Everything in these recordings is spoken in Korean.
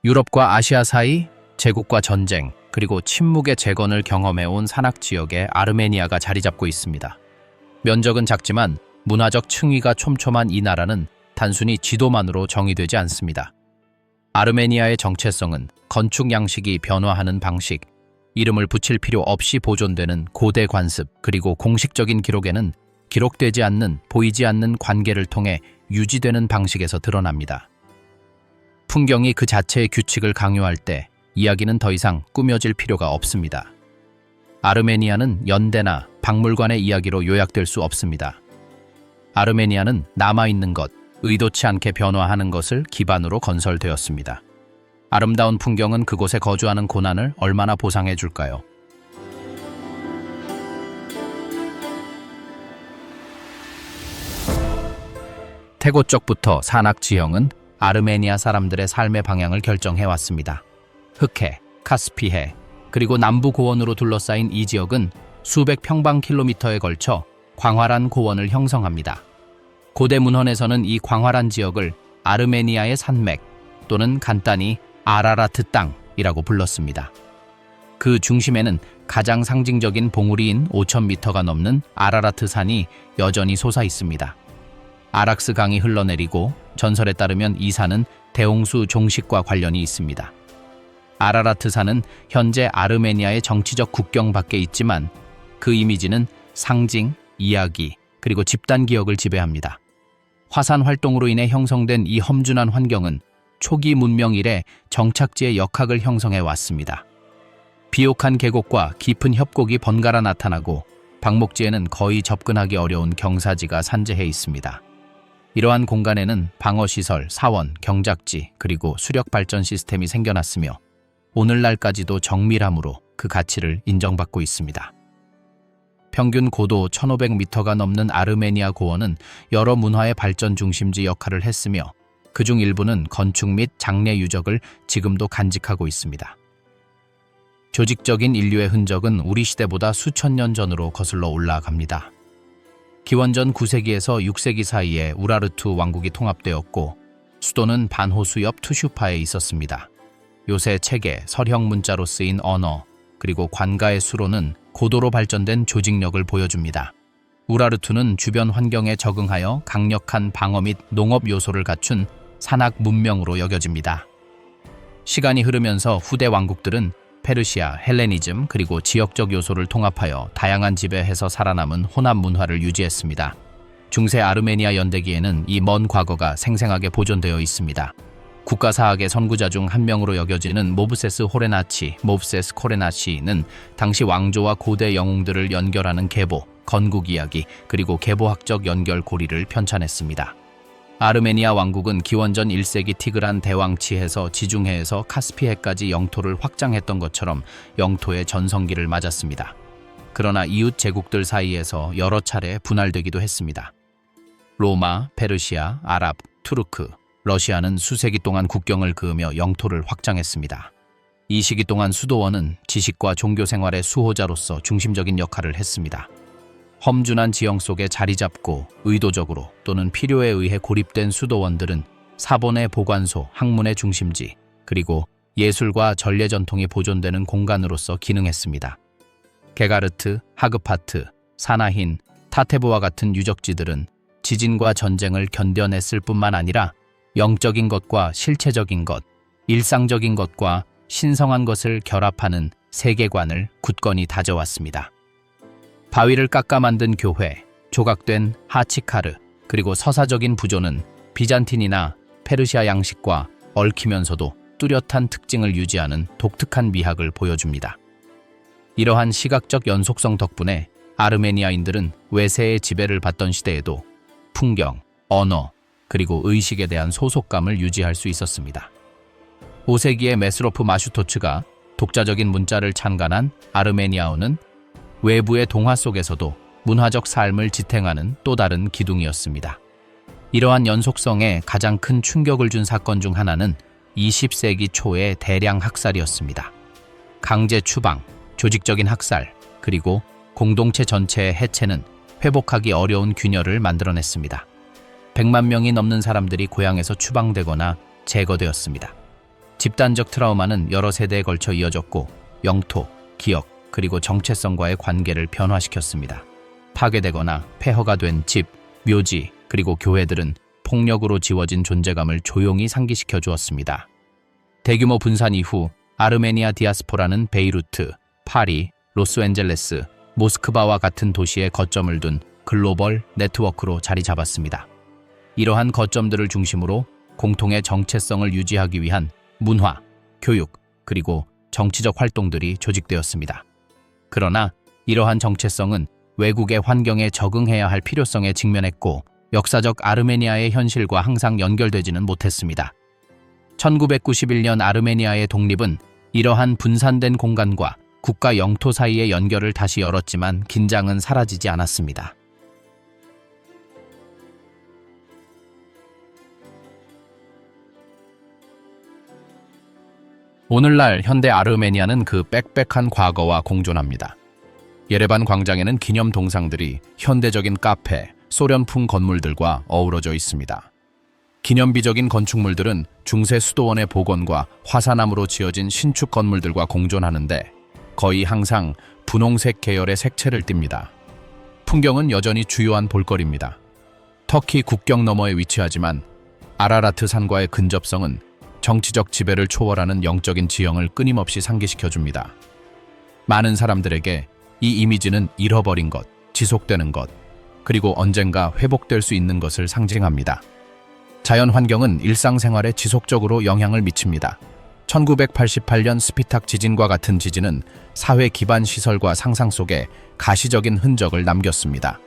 유럽과 아시아 사이 제국과 전쟁, 그리고 침묵의 재건을 경험해온 산악 지역에 아르메니아가 자리 잡고 있습니다. 면적은 작지만 문화적 층위가 촘촘한 이 나라는 단순히 지도만으로 정의되지 않습니다. 아르메니아의 정체성은 건축 양식이 변화하는 방식, 이름을 붙일 필요 없이 보존되는 고대 관습, 그리고 공식적인 기록에는 기록되지 않는, 보이지 않는 관계를 통해 유지되는 방식에서 드러납니다. 풍경이 그 자체의 규칙을 강요할 때 이야기는 더 이상 꾸며질 필요가 없습니다. 아르메니아는 연대나 박물관의 이야기로 요약될 수 없습니다. 아르메니아는 남아있는 것, 의도치 않게 변화하는 것을 기반으로 건설되었습니다. 아름다운 풍경은 그곳에 거주하는 고난을 얼마나 보상해 줄까요? 태고 쪽부터 산악 지형은 아르메니아 사람들의 삶의 방향을 결정해왔습니다. 흑해, 카스피해, 그리고 남부 고원으로 둘러싸인 이 지역은 수백 평방킬로미터에 걸쳐 광활한 고원을 형성합니다. 고대 문헌에서는 이 광활한 지역을 아르메니아의 산맥 또는 간단히 아라라트 땅이라고 불렀습니다. 그 중심에는 가장 상징적인 봉우리인 5,000m가 넘는 아라라트 산이 여전히 솟아 있습니다. 아락스 강이 흘러내리고 전설에 따르면 이 산은 대홍수 종식과 관련이 있습니다. 아라라트 산은 현재 아르메니아의 정치적 국경 밖에 있지만 그 이미지는 상징, 이야기, 그리고 집단 기억을 지배합니다. 화산 활동으로 인해 형성된 이 험준한 환경은 초기 문명 이래 정착지의 역학을 형성해 왔습니다. 비옥한 계곡과 깊은 협곡이 번갈아 나타나고 방목지에는 거의 접근하기 어려운 경사지가 산재해 있습니다. 이러한 공간에는 방어시설, 사원, 경작지, 그리고 수력 발전 시스템이 생겨났으며 오늘날까지도 정밀함으로 그 가치를 인정받고 있습니다. 평균 고도 1,500m가 넘는 아르메니아 고원은 여러 문화의 발전 중심지 역할을 했으며 그중 일부는 건축 및 장례 유적을 지금도 간직하고 있습니다. 조직적인 인류의 흔적은 우리 시대보다 수천 년 전으로 거슬러 올라갑니다. 기원전 9세기에서 6세기 사이에 우라르투 왕국이 통합되었고 수도는 반호수 옆 투슈파에 있었습니다. 요새 책에 서형 문자로 쓰인 언어, 그리고 관가의 수로는 고도로 발전된 조직력을 보여줍니다. 우라르투는 주변 환경에 적응하여 강력한 방어 및 농업 요소를 갖춘 산악 문명으로 여겨집니다. 시간이 흐르면서 후대 왕국들은 페르시아, 헬레니즘, 그리고 지역적 요소를 통합하여 다양한 지배해서 살아남은 혼합 문화를 유지했습니다. 중세 아르메니아 연대기에는 이 먼 과거가 생생하게 보존되어 있습니다. 국가사학의 선구자 중 한 명으로 여겨지는 모브세스 코레나시는 당시 왕조와 고대 영웅들을 연결하는 계보, 건국 이야기, 그리고 계보학적 연결고리를 편찬했습니다. 아르메니아 왕국은 기원전 1세기 티그란 대왕치해에서 지중해에서 카스피해까지 영토를 확장했던 것처럼 영토의 전성기를 맞았습니다. 그러나 이웃 제국들 사이에서 여러 차례 분할되기도 했습니다. 로마, 페르시아, 아랍, 투르크, 러시아는 수세기 동안 국경을 그으며 영토를 확장했습니다. 이 시기 동안 수도원은 지식과 종교 생활의 수호자로서 중심적인 역할을 했습니다. 험준한 지형 속에 자리 잡고 의도적으로 또는 필요에 의해 고립된 수도원들은 사본의 보관소, 학문의 중심지, 그리고 예술과 전례 전통이 보존되는 공간으로서 기능했습니다. 게가르트, 하그파트, 사나힌, 타테보와 같은 유적지들은 지진과 전쟁을 견뎌냈을 뿐만 아니라 영적인 것과 실체적인 것, 일상적인 것과 신성한 것을 결합하는 세계관을 굳건히 다져왔습니다. 바위를 깎아 만든 교회, 조각된 하치카르, 그리고 서사적인 부조는 비잔틴이나 페르시아 양식과 얽히면서도 뚜렷한 특징을 유지하는 독특한 미학을 보여줍니다. 이러한 시각적 연속성 덕분에 아르메니아인들은 외세의 지배를 받던 시대에도 풍경, 언어, 그리고 의식에 대한 소속감을 유지할 수 있었습니다. 5세기의 메스로프 마슈토츠가 독자적인 문자를 찬간한 아르메니아어는 외부의 동화 속에서도 문화적 삶을 지탱하는 또 다른 기둥이었습니다. 이러한 연속성에 가장 큰 충격을 준 사건 중 하나는 20세기 초의 대량 학살이었습니다. 강제 추방, 조직적인 학살, 그리고 공동체 전체의 해체는 회복하기 어려운 균열을 만들어냈습니다. 100만 명이 넘는 사람들이 고향에서 추방되거나 제거되었습니다. 집단적 트라우마는 여러 세대에 걸쳐 이어졌고 영토, 기억, 그리고 정체성과의 관계를 변화시켰습니다. 파괴되거나 폐허가 된 집, 묘지, 그리고 교회들은 폭력으로 지워진 존재감을 조용히 상기시켜 주었습니다. 대규모 분산 이후 아르메니아 디아스포라는 베이루트, 파리, 로스앤젤레스, 모스크바와 같은 도시에 거점을 둔 글로벌 네트워크로 자리 잡았습니다. 이러한 거점들을 중심으로 공통의 정체성을 유지하기 위한 문화, 교육, 그리고 정치적 활동들이 조직되었습니다. 그러나 이러한 정체성은 외국의 환경에 적응해야 할 필요성에 직면했고 역사적 아르메니아의 현실과 항상 연결되지는 못했습니다. 1991년 아르메니아의 독립은 이러한 분산된 공간과 국가 영토 사이의 연결을 다시 열었지만 긴장은 사라지지 않았습니다. 오늘날 현대 아르메니아는 그 빽빽한 과거와 공존합니다. 예레반 광장에는 기념 동상들이 현대적인 카페, 소련풍 건물들과 어우러져 있습니다. 기념비적인 건축물들은 중세 수도원의 복원과 화산암으로 지어진 신축 건물들과 공존하는데 거의 항상 분홍색 계열의 색채를 띱니다. 풍경은 여전히 주요한 볼거리입니다. 터키 국경 너머에 위치하지만 아라라트 산과의 근접성은 정치적 지배를 초월하는 영적인 지형을 끊임없이 상기시켜줍니다. 많은 사람들에게 이 이미지는 잃어버린 것, 지속되는 것, 그리고 언젠가 회복될 수 있는 것을 상징합니다. 자연 환경은 일상생활에 지속적으로 영향을 미칩니다. 1988년 스피탁 지진과 같은 지진은 사회 기반 시설과 상상 속에 가시적인 흔적을 남겼습니다.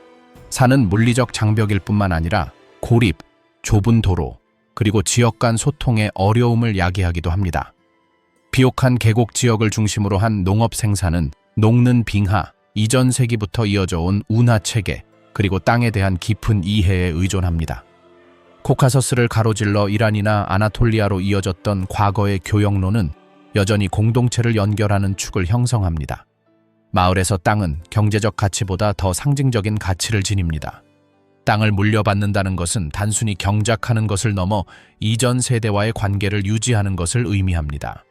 산은 물리적 장벽일 뿐만 아니라 고립, 좁은 도로, 그리고 지역 간 소통의 어려움을 야기하기도 합니다. 비옥한 계곡 지역을 중심으로 한 농업 생산은 녹는 빙하, 이전 세기부터 이어져 온 운하 체계, 그리고 땅에 대한 깊은 이해에 의존합니다. 코카서스를 가로질러 이란이나 아나톨리아로 이어졌던 과거의 교역로는 여전히 공동체를 연결하는 축을 형성합니다. 마을에서 땅은 경제적 가치보다 더 상징적인 가치를 지닙니다. 땅을 물려받는다는 것은 단순히 경작하는 것을 넘어 이전 세대와의 관계를 유지하는 것을 의미합니다.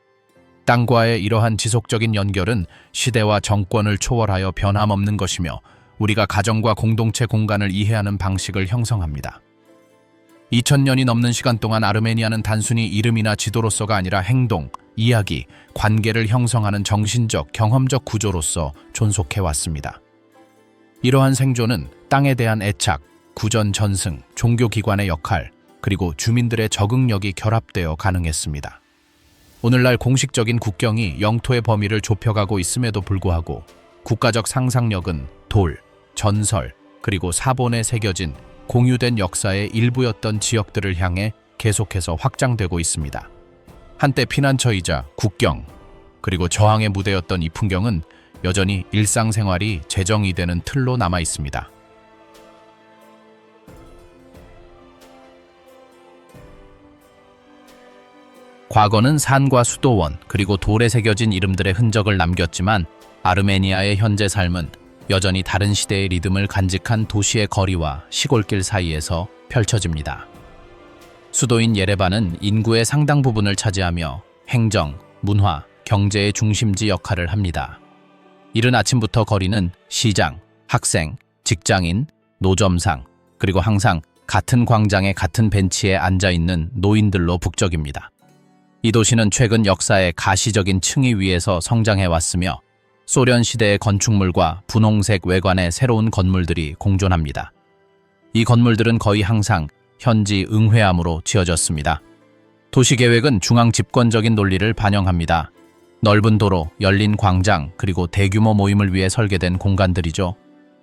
땅과의 이러한 지속적인 연결은 시대와 정권을 초월하여 변함없는 것이며 우리가 가정과 공동체 공간을 이해하는 방식을 형성합니다. 2000년이 넘는 시간 동안 아르메니아는 단순히 이름이나 지도로서가 아니라 행동, 이야기, 관계를 형성하는 정신적, 경험적 구조로서 존속해왔습니다. 이러한 생존은 땅에 대한 애착, 구전 전승, 종교기관의 역할, 그리고 주민들의 적응력이 결합되어 가능했습니다. 오늘날 공식적인 국경이 영토의 범위를 좁혀가고 있음에도 불구하고 국가적 상상력은 돌, 전설, 그리고 사본에 새겨진 공유된 역사의 일부였던 지역들을 향해 계속해서 확장되고 있습니다. 한때 피난처이자 국경, 그리고 저항의 무대였던 이 풍경은 여전히 일상생활이 재정이 되는 틀로 남아 있습니다. 과거는 산과 수도원, 그리고 돌에 새겨진 이름들의 흔적을 남겼지만 아르메니아의 현재 삶은 여전히 다른 시대의 리듬을 간직한 도시의 거리와 시골길 사이에서 펼쳐집니다. 수도인 예레반은 인구의 상당 부분을 차지하며 행정, 문화, 경제의 중심지 역할을 합니다. 이른 아침부터 거리는 시장, 학생, 직장인, 노점상, 그리고 항상 같은 광장에 같은 벤치에 앉아있는 노인들로 북적입니다. 이 도시는 최근 역사의 가시적인 층위 위에서 성장해왔으며 소련 시대의 건축물과 분홍색 외관의 새로운 건물들이 공존합니다. 이 건물들은 거의 항상 현지 응회암으로 지어졌습니다. 도시계획은 중앙 집권적인 논리를 반영합니다. 넓은 도로, 열린 광장, 그리고 대규모 모임을 위해 설계된 공간들이죠.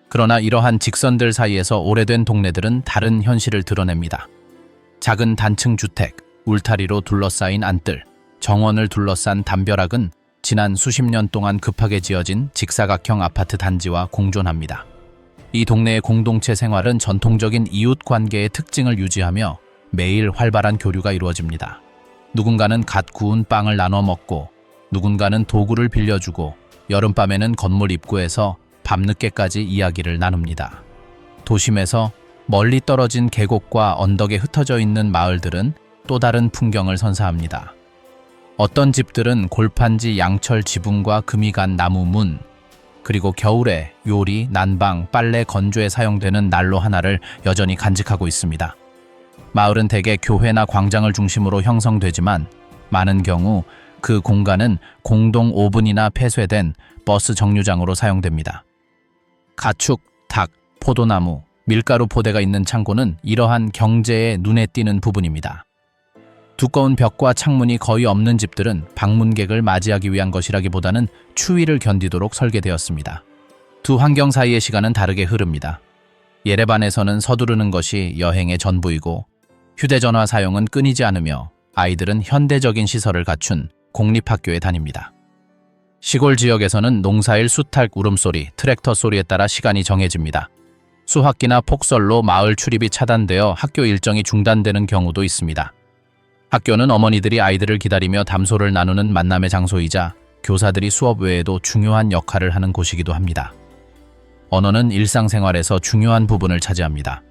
그러나 이러한 직선들 사이에서 오래된 동네들은 다른 현실을 드러냅니다. 작은 단층 주택, 울타리로 둘러싸인 안뜰, 정원을 둘러싼 담벼락은 지난 수십 년 동안 급하게 지어진 직사각형 아파트 단지와 공존합니다. 이 동네의 공동체 생활은 전통적인 이웃 관계의 특징을 유지하며 매일 활발한 교류가 이루어집니다. 누군가는 갓 구운 빵을 나눠 먹고, 누군가는 도구를 빌려주고, 여름밤에는 건물 입구에서 밤늦게까지 이야기를 나눕니다. 도심에서 멀리 떨어진 계곡과 언덕에 흩어져 있는 마을들은 또 다른 풍경을 선사합니다. 어떤 집들은 골판지 양철 지붕과 금이 간 나무 문, 그리고 겨울에 요리, 난방, 빨래, 건조에 사용되는 난로 하나를 여전히 간직하고 있습니다. 마을은 대개 교회나 광장을 중심으로 형성되지만 많은 경우 그 공간은 공동 오븐이나 폐쇄된 버스 정류장으로 사용됩니다. 가축, 닭, 포도나무, 밀가루 포대가 있는 창고는 이러한 경제에 눈에 띄는 부분입니다. 두꺼운 벽과 창문이 거의 없는 집들은 방문객을 맞이하기 위한 것이라기보다는 추위를 견디도록 설계되었습니다. 두 환경 사이의 시간은 다르게 흐릅니다. 예레반에서는 서두르는 것이 여행의 전부이고 휴대전화 사용은 끊이지 않으며 아이들은 현대적인 시설을 갖춘 공립학교에 다닙니다. 시골 지역에서는 농사일 수탉 울음소리, 트랙터 소리에 따라 시간이 정해집니다. 수학기나 폭설로 마을 출입이 차단되어 학교 일정이 중단되는 경우도 있습니다. 학교는 어머니들이 아이들을 기다리며 담소를 나누는 만남의 장소이자 교사들이 수업 외에도 중요한 역할을 하는 곳이기도 합니다. 언어는 일상생활에서 중요한 부분을 차지합니다.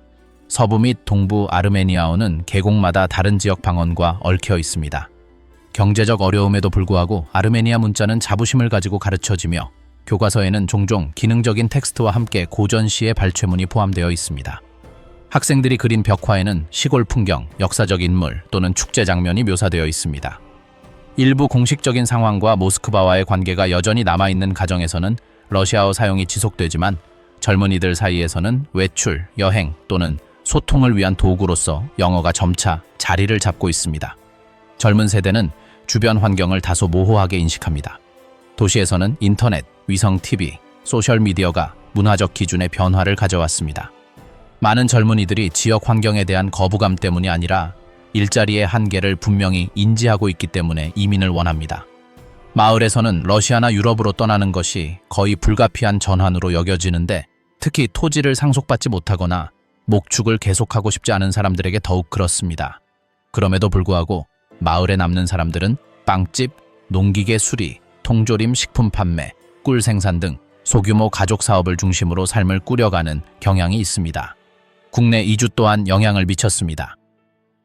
서부 및 동부 아르메니아어는 계곡마다 다른 지역 방언과 얽혀 있습니다. 경제적 어려움에도 불구하고 아르메니아 문자는 자부심을 가지고 가르쳐지며 교과서에는 종종 기능적인 텍스트와 함께 고전시의 발췌문이 포함되어 있습니다. 학생들이 그린 벽화에는 시골 풍경, 역사적 인물 또는 축제 장면이 묘사되어 있습니다. 일부 공식적인 상황과 모스크바와의 관계가 여전히 남아있는 가정에서는 러시아어 사용이 지속되지만 젊은이들 사이에서는 외출, 여행 또는 소통을 위한 도구로서 영어가 점차 자리를 잡고 있습니다. 젊은 세대는 주변 환경을 다소 모호하게 인식합니다. 도시에서는 인터넷, 위성 TV, 소셜미디어가 문화적 기준의 변화를 가져왔습니다. 많은 젊은이들이 지역 환경에 대한 거부감 때문이 아니라 일자리의 한계를 분명히 인지하고 있기 때문에 이민을 원합니다. 마을에서는 러시아나 유럽으로 떠나는 것이 거의 불가피한 전환으로 여겨지는데 특히 토지를 상속받지 못하거나 목축을 계속하고 싶지 않은 사람들에게 더욱 그렇습니다. 그럼에도 불구하고 마을에 남는 사람들은 빵집, 농기계 수리, 통조림 식품 판매, 꿀 생산 등 소규모 가족 사업을 중심으로 삶을 꾸려가는 경향이 있습니다. 국내 이주 또한 영향을 미쳤습니다.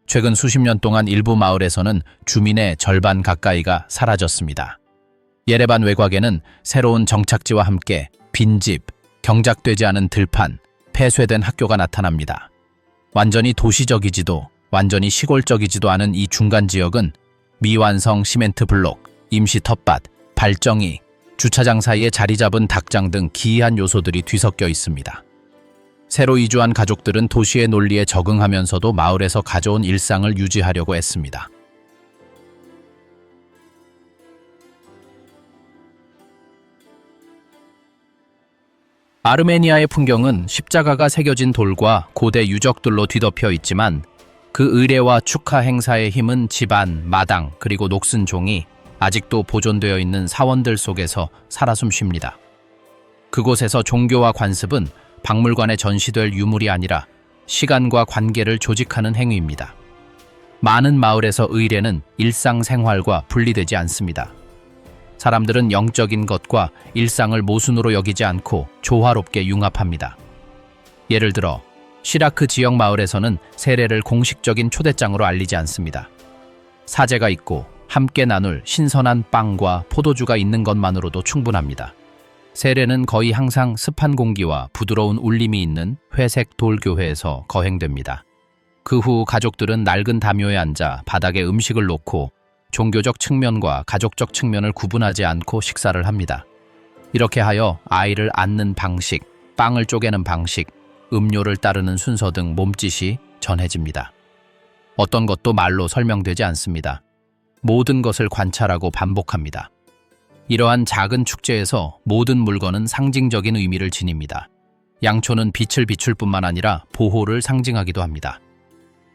최근 수십 년 동안 일부 마을에서는 주민의 절반 가까이가 사라졌습니다. 예레반 외곽에는 새로운 정착지와 함께 빈집, 경작되지 않은 들판, 폐쇄된 학교가 나타납니다. 완전히 도시적이지도 완전히 시골적이지도 않은 이 중간 지역은 미완성 시멘트 블록, 임시 텃밭, 발정이, 주차장 사이에 자리 잡은 닭장 등 기이한 요소들이 뒤섞여 있습니다. 새로 이주한 가족들은 도시의 논리에 적응하면서도 마을에서 가져온 일상을 유지하려고 애씁니다. 아르메니아의 풍경은 십자가가 새겨진 돌과 고대 유적들로 뒤덮여 있지만 그 의례와 축하 행사의 힘은 집안, 마당, 그리고 녹슨 종이 아직도 보존되어 있는 사원들 속에서 살아 숨쉽니다. 그곳에서 종교와 관습은 박물관에 전시될 유물이 아니라 시간과 관계를 조직하는 행위입니다. 많은 마을에서 의례는 일상생활과 분리되지 않습니다. 사람들은 영적인 것과 일상을 모순으로 여기지 않고 조화롭게 융합합니다. 예를 들어 시라크 지역 마을에서는 세례를 공식적인 초대장으로 알리지 않습니다. 사제가 있고 함께 나눌 신선한 빵과 포도주가 있는 것만으로도 충분합니다. 세례는 거의 항상 습한 공기와 부드러운 울림이 있는 회색 돌교회에서 거행됩니다. 그 후 가족들은 낡은 담요에 앉아 바닥에 음식을 놓고 종교적 측면과 가족적 측면을 구분하지 않고 식사를 합니다. 이렇게 하여 아이를 안는 방식, 빵을 쪼개는 방식, 음료를 따르는 순서 등 몸짓이 전해집니다. 어떤 것도 말로 설명되지 않습니다. 모든 것을 관찰하고 반복합니다. 이러한 작은 축제에서 모든 물건은 상징적인 의미를 지닙니다. 양초는 빛을 비출 뿐만 아니라 보호를 상징하기도 합니다.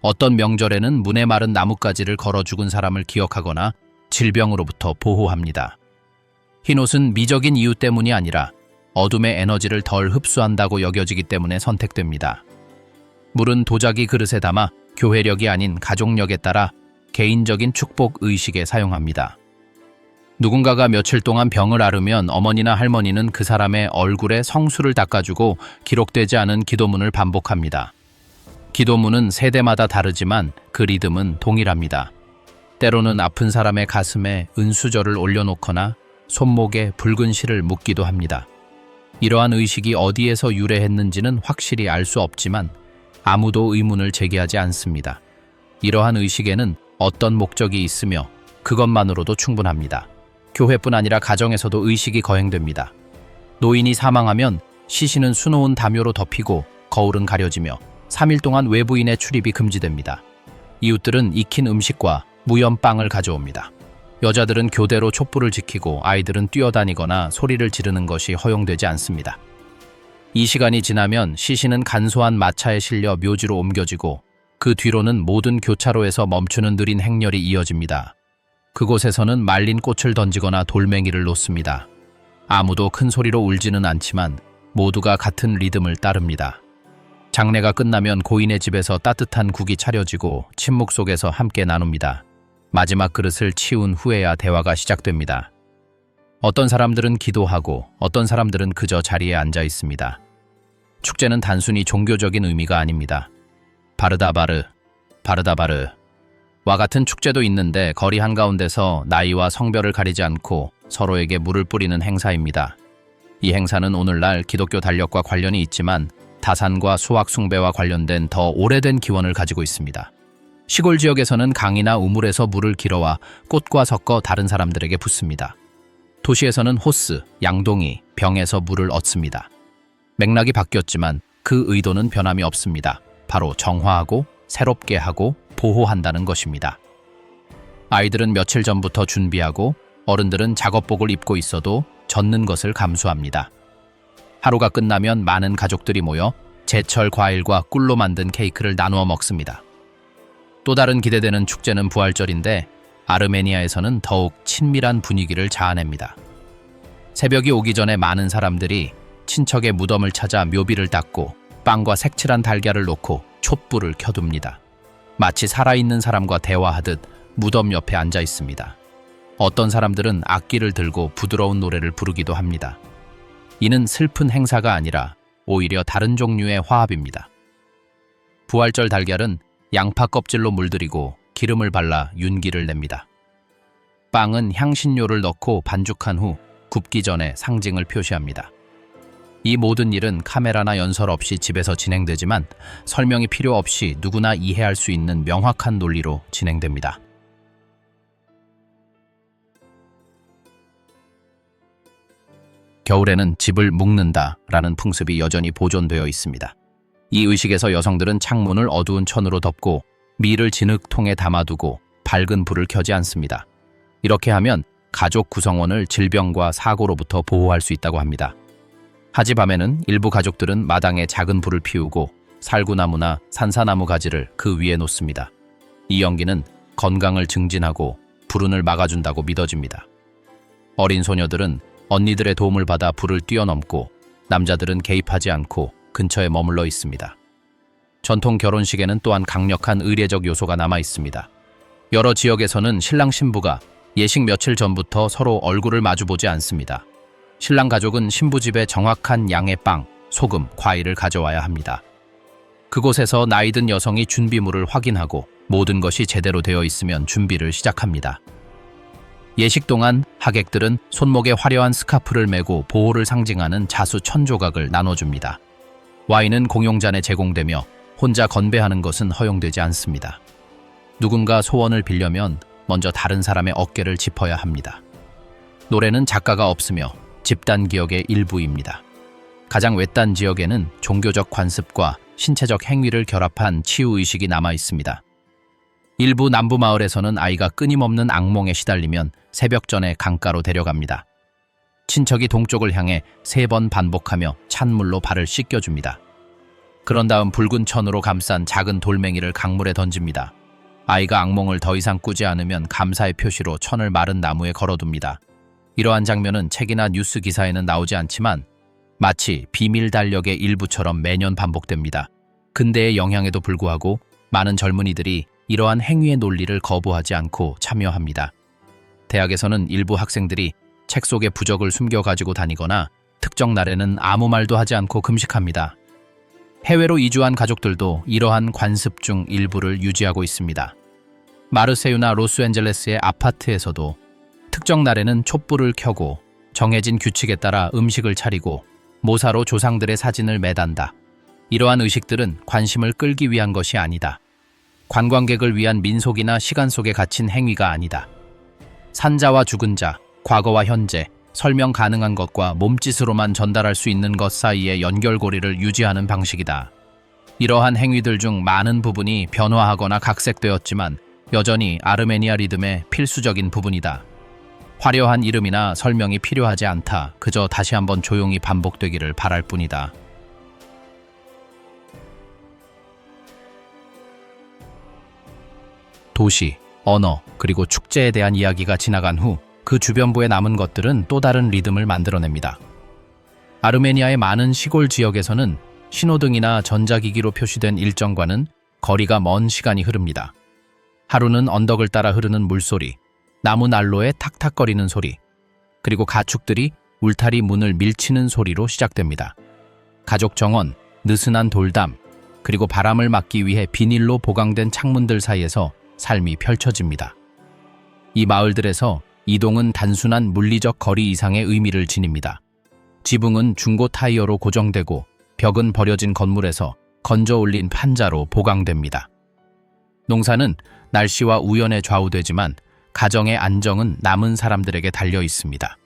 어떤 명절에는 문에 마른 나뭇가지를 걸어 죽은 사람을 기억하거나 질병으로부터 보호합니다. 흰옷은 미적인 이유 때문이 아니라 어둠의 에너지를 덜 흡수한다고 여겨지기 때문에 선택됩니다. 물은 도자기 그릇에 담아 교회력이 아닌 가족력에 따라 개인적인 축복 의식에 사용합니다. 누군가가 며칠 동안 병을 앓으면 어머니나 할머니는 그 사람의 얼굴에 성수를 닦아주고 기록되지 않은 기도문을 반복합니다. 기도문은 세대마다 다르지만 그 리듬은 동일합니다. 때로는 아픈 사람의 가슴에 은수저를 올려놓거나 손목에 붉은 실을 묶기도 합니다. 이러한 의식이 어디에서 유래했는지는 확실히 알 수 없지만 아무도 의문을 제기하지 않습니다. 이러한 의식에는 어떤 목적이 있으며 그것만으로도 충분합니다. 교회뿐 아니라 가정에서도 의식이 거행됩니다. 노인이 사망하면 시신은 수놓은 담요로 덮이고 거울은 가려지며 3일 동안 외부인의 출입이 금지됩니다. 이웃들은 익힌 음식과 무염빵을 가져옵니다. 여자들은 교대로 촛불을 지키고 아이들은 뛰어다니거나 소리를 지르는 것이 허용되지 않습니다. 이 시간이 지나면 시신은 간소한 마차에 실려 묘지로 옮겨지고 그 뒤로는 모든 교차로에서 멈추는 느린 행렬이 이어집니다. 그곳에서는 말린 꽃을 던지거나 돌멩이를 놓습니다. 아무도 큰 소리로 울지는 않지만 모두가 같은 리듬을 따릅니다. 장례가 끝나면 고인의 집에서 따뜻한 국이 차려지고 침묵 속에서 함께 나눕니다. 마지막 그릇을 치운 후에야 대화가 시작됩니다. 어떤 사람들은 기도하고 어떤 사람들은 그저 자리에 앉아 있습니다. 축제는 단순히 종교적인 의미가 아닙니다. 바르다바르, 바르다바르 와 같은 축제도 있는데 거리 한가운데서 나이와 성별을 가리지 않고 서로에게 물을 뿌리는 행사입니다. 이 행사는 오늘날 기독교 달력과 관련이 있지만 다산과 수학 숭배와 관련된 더 오래된 기원을 가지고 있습니다. 시골 지역에서는 강이나 우물에서 물을 길어와 꽃과 섞어 다른 사람들에게 붓습니다. 도시에서는 호스, 양동이, 병에서 물을 얻습니다. 맥락이 바뀌었지만 그 의도는 변함이 없습니다. 바로 정화하고 새롭게 하고 보호한다는 것입니다. 아이들은 며칠 전부터 준비하고 어른들은 작업복을 입고 있어도 젖는 것을 감수합니다. 하루가 끝나면 많은 가족들이 모여 제철 과일과 꿀로 만든 케이크를 나누어 먹습니다. 또 다른 기대되는 축제는 부활절인데 아르메니아에서는 더욱 친밀한 분위기를 자아냅니다. 새벽이 오기 전에 많은 사람들이 친척의 무덤을 찾아 묘비를 닦고 빵과 색칠한 달걀을 놓고 촛불을 켜둡니다. 마치 살아있는 사람과 대화하듯 무덤 옆에 앉아 있습니다. 어떤 사람들은 악기를 들고 부드러운 노래를 부르기도 합니다. 이는 슬픈 행사가 아니라 오히려 다른 종류의 화합입니다. 부활절 달걀은 양파 껍질로 물들이고 기름을 발라 윤기를 냅니다. 빵은 향신료를 넣고 반죽한 후 굽기 전에 상징을 표시합니다. 이 모든 일은 카메라나 연설 없이 집에서 진행되지만 설명이 필요 없이 누구나 이해할 수 있는 명확한 논리로 진행됩니다. 겨울에는 집을 묶는다라는 풍습이 여전히 보존되어 있습니다. 이 의식에서 여성들은 창문을 어두운 천으로 덮고 밀을 진흙통에 담아두고 밝은 불을 켜지 않습니다. 이렇게 하면 가족 구성원을 질병과 사고로부터 보호할 수 있다고 합니다. 하지밤에는 일부 가족들은 마당에 작은 불을 피우고 살구나무나 산사나무 가지를 그 위에 놓습니다. 이 연기는 건강을 증진하고 불운을 막아준다고 믿어집니다. 어린 소녀들은 언니들의 도움을 받아 불을 뛰어넘고 남자들은 개입하지 않고 근처에 머물러 있습니다. 전통 결혼식에는 또한 강력한 의례적 요소가 남아 있습니다. 여러 지역에서는 신랑 신부가 예식 며칠 전부터 서로 얼굴을 마주보지 않습니다. 신랑 가족은 신부 집에 정확한 양의 빵, 소금, 과일을 가져와야 합니다. 그곳에서 나이든 여성이 준비물을 확인하고 모든 것이 제대로 되어 있으면 준비를 시작합니다. 예식 동안 하객들은 손목에 화려한 스카프를 메고 보호를 상징하는 자수 1000조각을 나눠줍니다. 와인은 공용잔에 제공되며 혼자 건배하는 것은 허용되지 않습니다. 누군가 소원을 빌려면 먼저 다른 사람의 어깨를 짚어야 합니다. 노래는 작가가 없으며 집단 기억의 일부입니다. 가장 외딴 지역에는 종교적 관습과 신체적 행위를 결합한 치유의식이 남아 있습니다. 일부 남부 마을에서는 아이가 끊임없는 악몽에 시달리면 새벽 전에 강가로 데려갑니다. 친척이 동쪽을 향해 3번 반복하며 찬물로 발을 씻겨줍니다. 그런 다음 붉은 천으로 감싼 작은 돌멩이를 강물에 던집니다. 아이가 악몽을 더 이상 꾸지 않으면 감사의 표시로 천을 마른 나무에 걸어둡니다. 이러한 장면은 책이나 뉴스 기사에는 나오지 않지만 마치 비밀 달력의 일부처럼 매년 반복됩니다. 근대의 영향에도 불구하고 많은 젊은이들이 이러한 행위의 논리를 거부하지 않고 참여합니다. 대학에서는 일부 학생들이 책 속에 부적을 숨겨 가지고 다니거나 특정 날에는 아무 말도 하지 않고 금식합니다. 해외로 이주한 가족들도 이러한 관습 중 일부를 유지하고 있습니다. 마르세유나 로스앤젤레스의 아파트에서도 특정 날에는 촛불을 켜고 정해진 규칙에 따라 음식을 차리고 모사로 조상들의 사진을 매단다. 이러한 의식들은 관심을 끌기 위한 것이 아니다. 관광객을 위한 민속이나 시간 속에 갇힌 행위가 아니다. 산자와 죽은 자, 과거와 현재, 설명 가능한 것과 몸짓으로만 전달할 수 있는 것 사이의 연결고리를 유지하는 방식이다. 이러한 행위들 중 많은 부분이 변화하거나 각색되었지만 여전히 아르메니아 리듬의 필수적인 부분이다. 화려한 이름이나 설명이 필요하지 않다. 그저 다시 한번 조용히 반복되기를 바랄 뿐이다. 도시, 언어, 그리고 축제에 대한 이야기가 지나간 후 그 주변부에 남은 것들은 또 다른 리듬을 만들어냅니다. 아르메니아의 많은 시골 지역에서는 신호등이나 전자기기로 표시된 일정과는 거리가 먼 시간이 흐릅니다. 하루는 언덕을 따라 흐르는 물소리, 나무 난로의 탁탁거리는 소리, 그리고 가축들이 울타리 문을 밀치는 소리로 시작됩니다. 가족 정원, 느슨한 돌담, 그리고 바람을 막기 위해 비닐로 보강된 창문들 사이에서 삶이 펼쳐집니다. 이 마을들에서 이동은 단순한 물리적 거리 이상의 의미를 지닙니다. 지붕은 중고 타이어로 고정되고 벽은 버려진 건물에서 건져 올린 판자로 보강됩니다. 농사는 날씨와 우연에 좌우되지만 가정의 안정은 남은 사람들에게 달려 있습니다.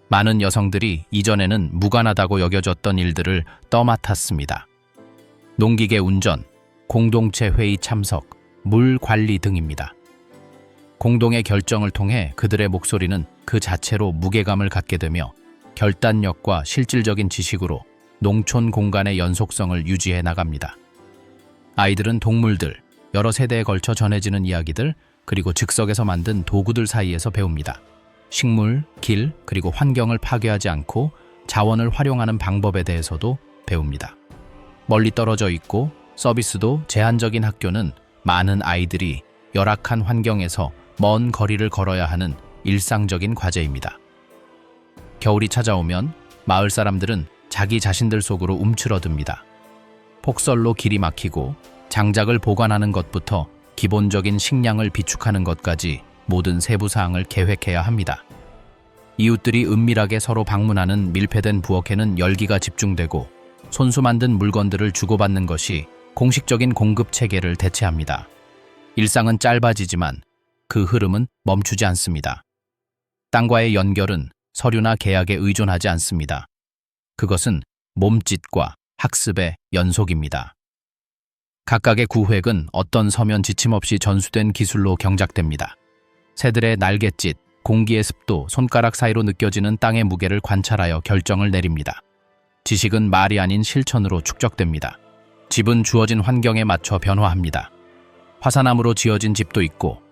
많은 여성들이 이전에는 무관하다고 여겨졌던 일들을 떠맡았습니다. 농기계 운전, 공동체 회의 참석, 물 관리 등입니다. 공동의 결정을 통해 그들의 목소리는 그 자체로 무게감을 갖게 되며 결단력과 실질적인 지식으로 농촌 공간의 연속성을 유지해 나갑니다. 아이들은 동물들, 여러 세대에 걸쳐 전해지는 이야기들, 그리고 즉석에서 만든 도구들 사이에서 배웁니다. 식물, 길, 그리고 환경을 파괴하지 않고 자원을 활용하는 방법에 대해서도 배웁니다. 멀리 떨어져 있고 서비스도 제한적인 학교는 많은 아이들이 열악한 환경에서 먼 거리를 걸어야 하는 일상적인 과제입니다. 겨울이 찾아오면 마을 사람들은 자기 자신들 속으로 움츠러듭니다. 폭설로 길이 막히고 장작을 보관하는 것부터 기본적인 식량을 비축하는 것까지 모든 세부 사항을 계획해야 합니다. 이웃들이 은밀하게 서로 방문하는 밀폐된 부엌에는 열기가 집중되고 손수 만든 물건들을 주고받는 것이 공식적인 공급 체계를 대체합니다. 일상은 짧아지지만 그 흐름은 멈추지 않습니다. 땅과의 연결은 서류나 계약에 의존하지 않습니다. 그것은 몸짓과 학습의 연속입니다. 각각의 구획은 어떤 서면 지침 없이 전수된 기술로 경작됩니다. 새들의 날갯짓, 공기의 습도, 손가락 사이로 느껴지는 땅의 무게를 관찰하여 결정을 내립니다. 지식은 말이 아닌 실천으로 축적됩니다. 집은 주어진 환경에 맞춰 변화합니다. 화사나무로 지어진 집도 있고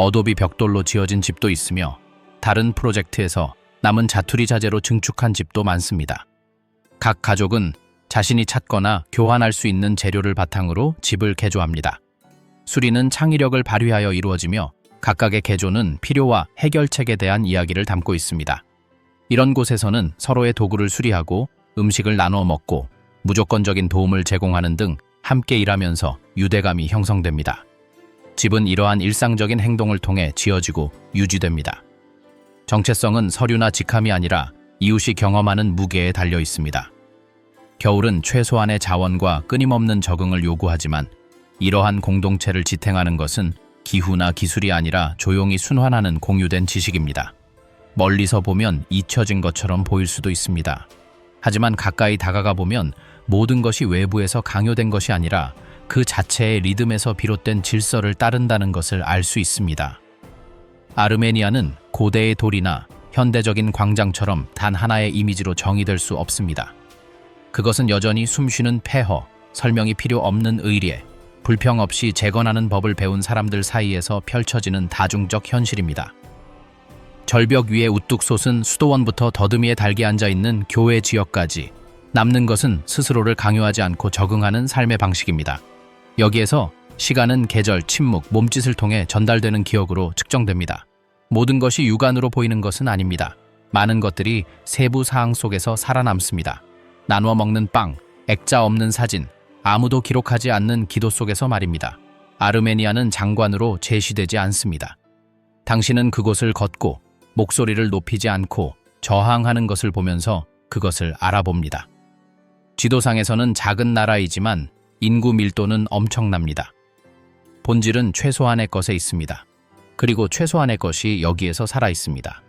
어도비 벽돌로 지어진 집도 있으며 다른 프로젝트에서 남은 자투리 자재로 증축한 집도 많습니다. 각 가족은 자신이 찾거나 교환할 수 있는 재료를 바탕으로 집을 개조합니다. 수리는 창의력을 발휘하여 이루어지며 각각의 개조는 필요와 해결책에 대한 이야기를 담고 있습니다. 이런 곳에서는 서로의 도구를 수리하고 음식을 나눠 먹고 무조건적인 도움을 제공하는 등 함께 일하면서 유대감이 형성됩니다. 집은 이러한 일상적인 행동을 통해 지어지고 유지됩니다. 정체성은 서류나 직함이 아니라 이웃이 경험하는 무게에 달려 있습니다. 겨울은 최소한의 자원과 끊임없는 적응을 요구하지만 이러한 공동체를 지탱하는 것은 기후나 기술이 아니라 조용히 순환하는 공유된 지식입니다. 멀리서 보면 잊혀진 것처럼 보일 수도 있습니다. 하지만 가까이 다가가 보면 모든 것이 외부에서 강요된 것이 아니라 그 자체의 리듬에서 비롯된 질서를 따른다는 것을 알 수 있습니다. 아르메니아는 고대의 돌이나 현대적인 광장처럼 단 하나의 이미지로 정의될 수 없습니다. 그것은 여전히 숨쉬는 폐허, 설명이 필요 없는 의례, 불평 없이 재건하는 법을 배운 사람들 사이에서 펼쳐지는 다중적 현실입니다. 절벽 위에 우뚝 솟은 수도원부터 더듬이에 달게 앉아있는 교회 지역까지 남는 것은 스스로를 강요하지 않고 적응하는 삶의 방식입니다. 여기에서 시간은 계절, 침묵, 몸짓을 통해 전달되는 기억으로 측정됩니다. 모든 것이 육안으로 보이는 것은 아닙니다. 많은 것들이 세부 사항 속에서 살아남습니다. 나누어 먹는 빵, 액자 없는 사진, 아무도 기록하지 않는 기도 속에서 말입니다. 아르메니아는 장관으로 제시되지 않습니다. 당신은 그곳을 걷고 목소리를 높이지 않고 저항하는 것을 보면서 그것을 알아봅니다. 지도상에서는 작은 나라이지만 인구 밀도는 엄청납니다. 본질은 최소한의 것에 있습니다. 그리고 최소한의 것이 여기에서 살아 있습니다.